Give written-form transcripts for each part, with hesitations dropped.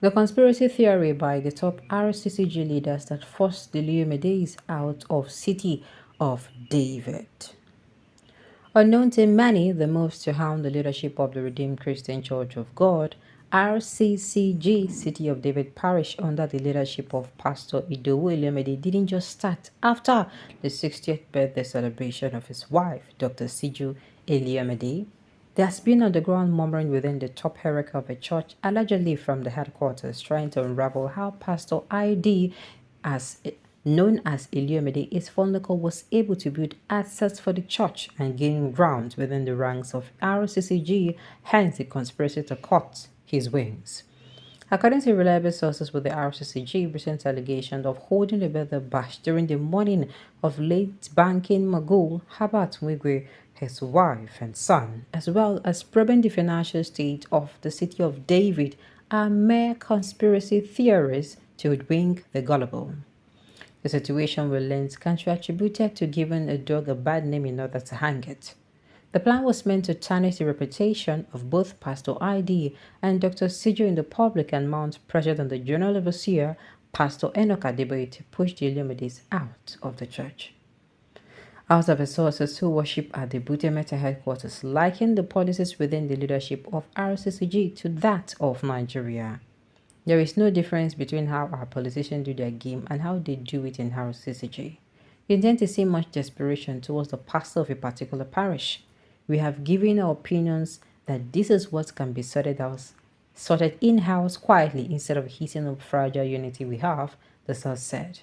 The conspiracy theory by the top Rccg leaders that forced the Iluyomades out of City of David. Unknown to many, the moves to harm the leadership of the Redeemed Christian Church of God, Rccg, City of David Parish, under the leadership of Pastor Iluyomade, didn't just start after the 60th birthday celebration of his wife, Dr. Siju Iluyomade. There's been underground murmuring within the top hierarchy of the church, allegedly from the headquarters, trying to unravel how Pastor ID, as known as Iluyomade, his follicle was able to build assets for the church and gain ground within the ranks of RCCG, hence the conspiracy to cut his wings. According to reliable sources with the RCCG, recent allegations of holding a birthday bash during the morning of late banking mogul Habat Wigwe, his wife and son, as well as probing the financial state of the City of David, are mere conspiracy theories to hoodwink the gullible. The situation with Lens can be attributed to giving a dog a bad name in order to hang it. The plan was meant to tarnish the reputation of both Pastor ID and Dr. Sijo in the public and mount pressure on the General Overseer, Pastor Enoch Adeboye, to push the Illuminates out of the church. Out of the sources who worship at the Butemeta headquarters liken the policies within the leadership of RCCG to that of Nigeria. There is no difference between how our politicians do their game and how they do it in Rccg. You tend to see much desperation towards the pastor of a particular parish. We have given our opinions that this is what can be sorted in-house quietly instead of heating up fragile unity we have, the source said.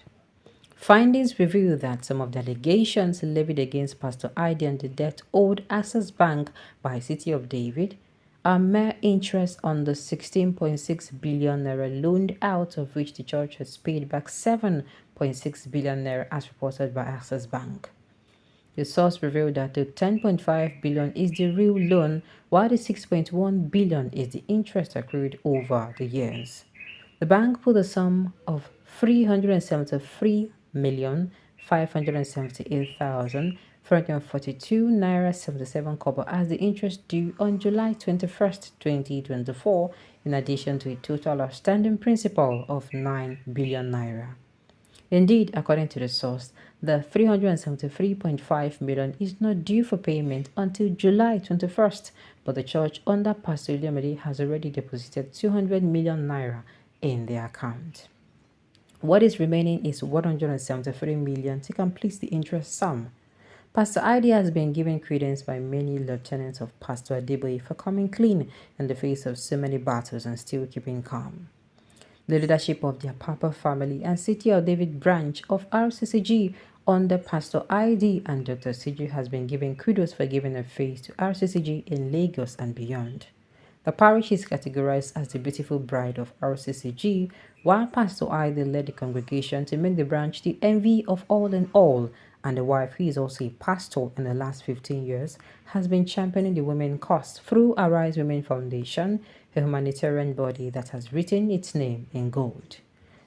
Findings reveal that some of the allegations levied against Pastor Ide and the debt owed Access Bank by City of David are mere interest on the 16.6 billion naira loaned out, of which the church has paid back 7.6 billion naira as reported by Access Bank. The source revealed that the 10.5 billion is the real loan, while the 6.1 billion is the interest accrued over the years. The bank put a sum of 373,578,442 naira 77 kobo as the interest due on July 21st, 2024, in addition to a total outstanding principal of 9 billion naira. Indeed, according to the source, the 373.5 million is not due for payment until July 21st, but the church under Pastor Iluyomade has already deposited 200 million naira in their account. What is remaining is 173 million to complete the interest sum. Pastor Ide has been given credence by many lieutenants of Pastor Adeboye for coming clean in the face of so many battles and still keeping calm. The leadership of the Apapa family and City of David branch of RCCG under Pastor ID and Dr. Siju has been given kudos for giving a face to RCCG in Lagos and beyond. The parish is categorized as the beautiful bride of RCCG, while Pastor ID led the congregation to make the branch the envy of all and all, and the wife, who is also a pastor in the last 15 years, has been championing the women cause through Arise Women Foundation, a humanitarian body that has written its name in gold.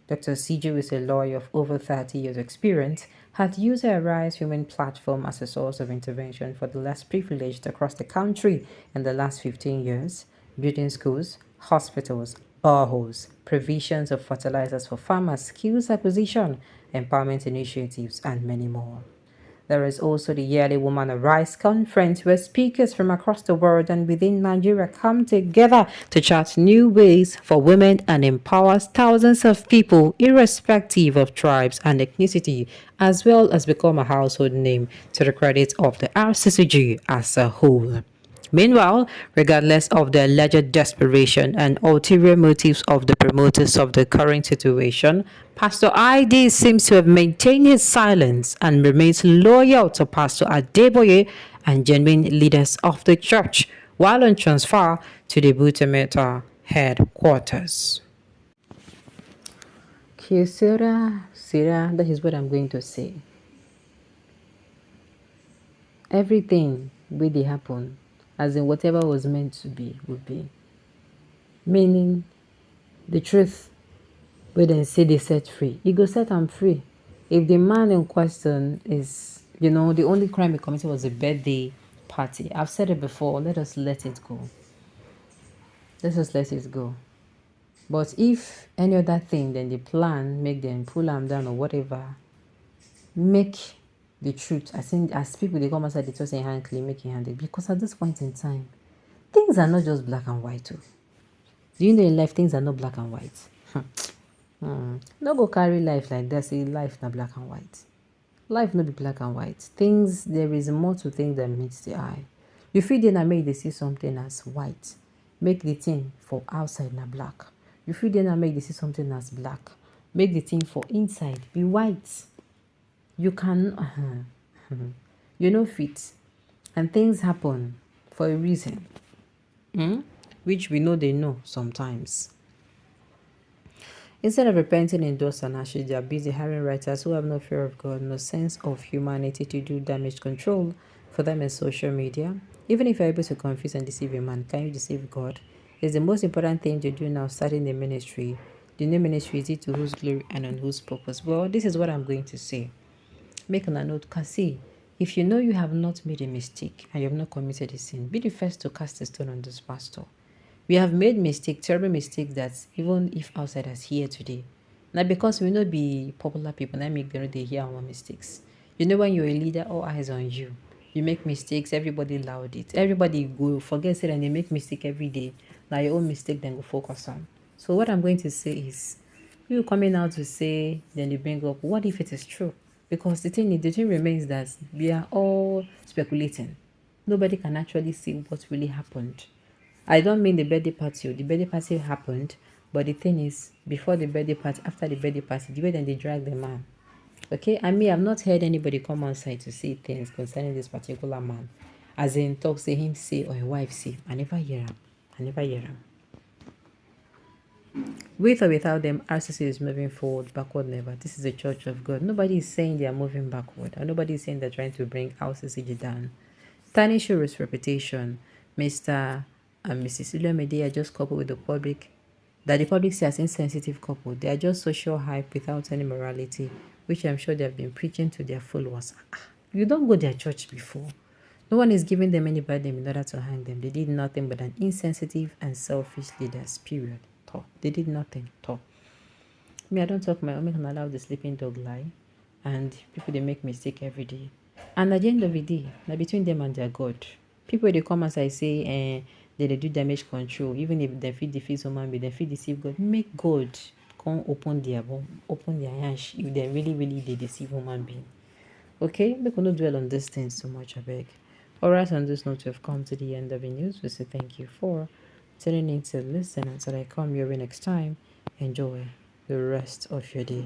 Dr. Siju is a lawyer of over 30 years experience, had used the Arise Women platform as a source of intervention for the less privileged across the country in the last 15 years, building schools, hospitals, boreholes, provisions of fertilizers for farmers, skills acquisition, empowerment initiatives, and many more. There is also the yearly Woman Arise conference, where speakers from across the world and within Nigeria come together to chart new ways for women and empowers thousands of people irrespective of tribes and ethnicity, as well as become a household name to the credit of the RCCG as a whole. Meanwhile, regardless of the alleged desperation and ulterior motives of the promoters of the current situation, Pastor ID seems to have maintained his silence and remains loyal to Pastor Adeboye and genuine leaders of the church while on transfer to the Butemeta headquarters. Sarah, that is what I'm going to say. Everything will happen, as in whatever was meant to be would be. Meaning, the truth will then say they set free. You go set them free. If the man in question is, the only crime he committed was a birthday party. I've said it before, let us let it go. Let us let it go. But if any other thing, then the plan make them pull them down or whatever, make the truth. I think as people they come outside, they just say hand clean, make your hand. Because at this point in time, things are not just black and white. Too. Do you know in life things are not black and white? No go carry life like that. Say life not black and white. Life no be black and white. Things there is more to things than meets the eye. You fit then make they see something as white. Make the thing for outside na black. You fit then make they see something as black. Make the thing for inside be white. You can you know fit. And things happen for a reason. Which we know they know sometimes. Instead of repenting in dust and ashes, they are busy hiring writers who have no fear of God, no sense of humanity to do damage control for them in social media. Even if you're able to confuse and deceive a man, can you deceive God? It's the most important thing to do now, starting the ministry. The new ministry is it to whose glory and on whose purpose? Well, this is what I'm going to say. Make a note, because see, if you know you have not made a mistake and you have not committed a sin, be the first to cast a stone on this pastor. We have made mistake, terrible mistake that even if outsiders hear today. Now because we not be popular people, now make them they hear our mistakes. You know when you're a leader, all eyes on you. You make mistakes, everybody loud it. Everybody go forget it and they make mistake every day. Now your own mistake then go focus on. So what I'm going to say is you coming out to say, then you bring up, what if it is true? Because the thing remains that we are all speculating. Nobody can actually see what really happened. I don't mean the birthday party. The birthday party happened, but the thing is, before the birthday party, after the birthday party, the way then they drag the man. Okay, I mean, I've not heard anybody come outside to say things concerning this particular man. As in, talk, say him say, or a wife say. I never hear him. I never hear him. With or without them, RCC is moving forward, backward never. This is a church of God. Nobody is saying they are moving backward, and nobody is saying they're trying to bring RCCG down. Tarnish your reputation. Mr. and Mrs. Iluyomades are just coupled with the public, that the public sees as insensitive couple. They are just social hype without any morality, which I'm sure they have been preaching to their followers. You don't go to their church before. No one is giving them any burden in order to hang them. They did nothing but an insensitive and selfish leaders, period. They did nothing. Me, I don't talk my own. I can allow the sleeping dog lie. And people, they make mistake every day. And at the end of the day, now between them and their God. People, they come as I say, they do damage control. Even if they feel defeat someone, they feel deceive God. Make God come open their hands if they really they deceive human being. Okay, we cannot dwell on these things too much, I beg. Alright, on this note, we've come to the end of the news. We say thank you for tuning in to listen. Until I come your way next time, enjoy the rest of your day.